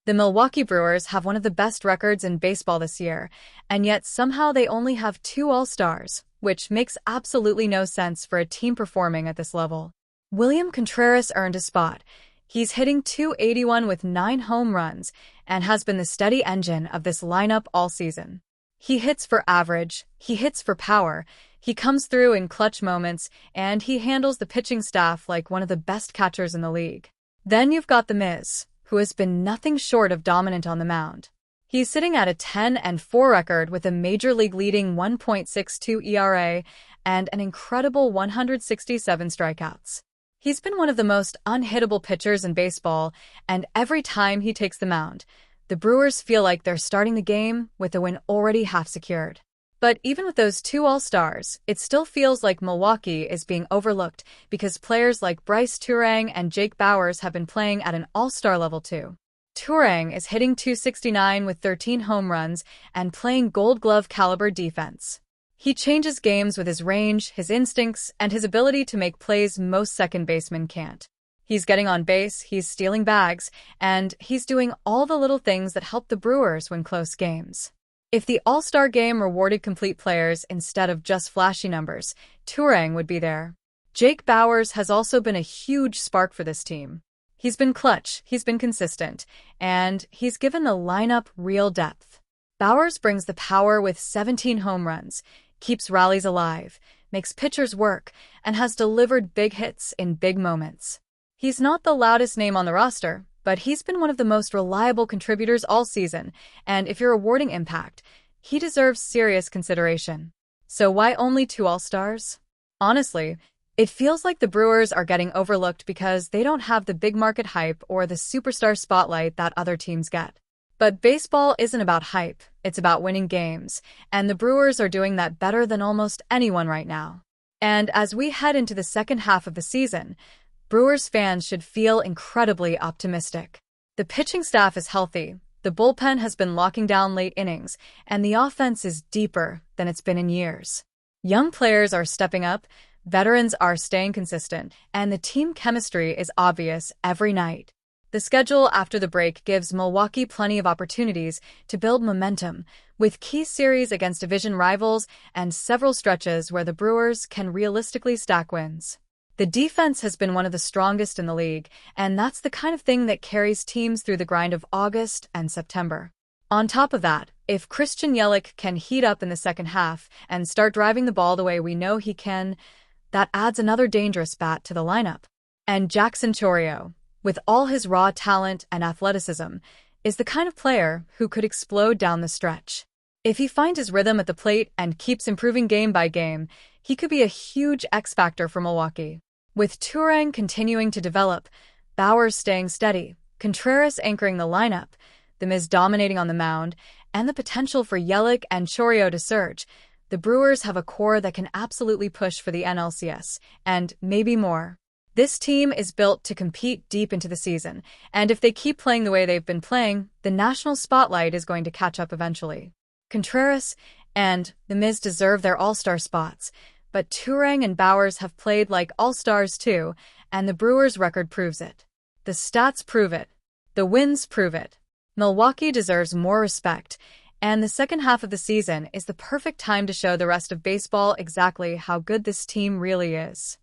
The Milwaukee Brewers have one of the best records in baseball this year, and yet somehow they only have two All-Stars, which makes absolutely no sense for a team performing at this level. William Contreras earned a spot. He's hitting .281 with 9 home runs and has been the steady engine of this lineup all season. He hits for average, he hits for power, he comes through in clutch moments, and he handles the pitching staff like one of the best catchers in the league. Then you've got The Miz, who has been nothing short of dominant on the mound. He's sitting at a 10-4 record with a major league leading 1.62 ERA and an incredible 167 strikeouts. He's been one of the most unhittable pitchers in baseball, and every time he takes the mound, the Brewers feel like they're starting the game with a win already half secured. But even with those two All-Stars, it still feels like Milwaukee is being overlooked because players like Bryce Turang and Jake Bauers have been playing at an All-Star level too. Turang is hitting .269 with 13 home runs and playing Gold Glove caliber defense. He changes games with his range, his instincts, and his ability to make plays most second basemen can't. He's getting on base, he's stealing bags, and he's doing all the little things that help the Brewers win close games. If the All-Star game rewarded complete players instead of just flashy numbers, Turang would be there. Jake Bauers has also been a huge spark for this team. He's been clutch, he's been consistent, and he's given the lineup real depth. Bauers brings the power with 17 home runs, keeps rallies alive, makes pitchers work, and has delivered big hits in big moments. He's not the loudest name on the roster, but he's been one of the most reliable contributors all season, and if you're awarding impact, he deserves serious consideration. So why only two All-Stars? Honestly, it feels like the Brewers are getting overlooked because they don't have the big market hype or the superstar spotlight that other teams get. But baseball isn't about hype, it's about winning games, and the Brewers are doing that better than almost anyone right now. And as we head into the second half of the season, Brewers fans should feel incredibly optimistic. The pitching staff is healthy, the bullpen has been locking down late innings, and the offense is deeper than it's been in years. Young players are stepping up, veterans are staying consistent, and the team chemistry is obvious every night. The schedule after the break gives Milwaukee plenty of opportunities to build momentum, with key series against division rivals and several stretches where the Brewers can realistically stack wins. The defense has been one of the strongest in the league, and that's the kind of thing that carries teams through the grind of August and September. On top of that, if Christian Yelich can heat up in the second half and start driving the ball the way we know he can, that adds another dangerous bat to the lineup. And Jackson Chourio, with all his raw talent and athleticism, is the kind of player who could explode down the stretch. If he finds his rhythm at the plate and keeps improving game by game, he could be a huge X factor for Milwaukee. With Turang continuing to develop, Bauers staying steady, Contreras anchoring the lineup, The Miz dominating on the mound, and the potential for Yelich and Chourio to surge, the Brewers have a core that can absolutely push for the NLCS, and maybe more. This team is built to compete deep into the season, and if they keep playing the way they've been playing, the national spotlight is going to catch up eventually. Contreras and The Miz deserve their All-Star spots, but Turang and Bauers have played like All-Stars too, and the Brewers' record proves it. The stats prove it. The wins prove it. Milwaukee deserves more respect, and the second half of the season is the perfect time to show the rest of baseball exactly how good this team really is.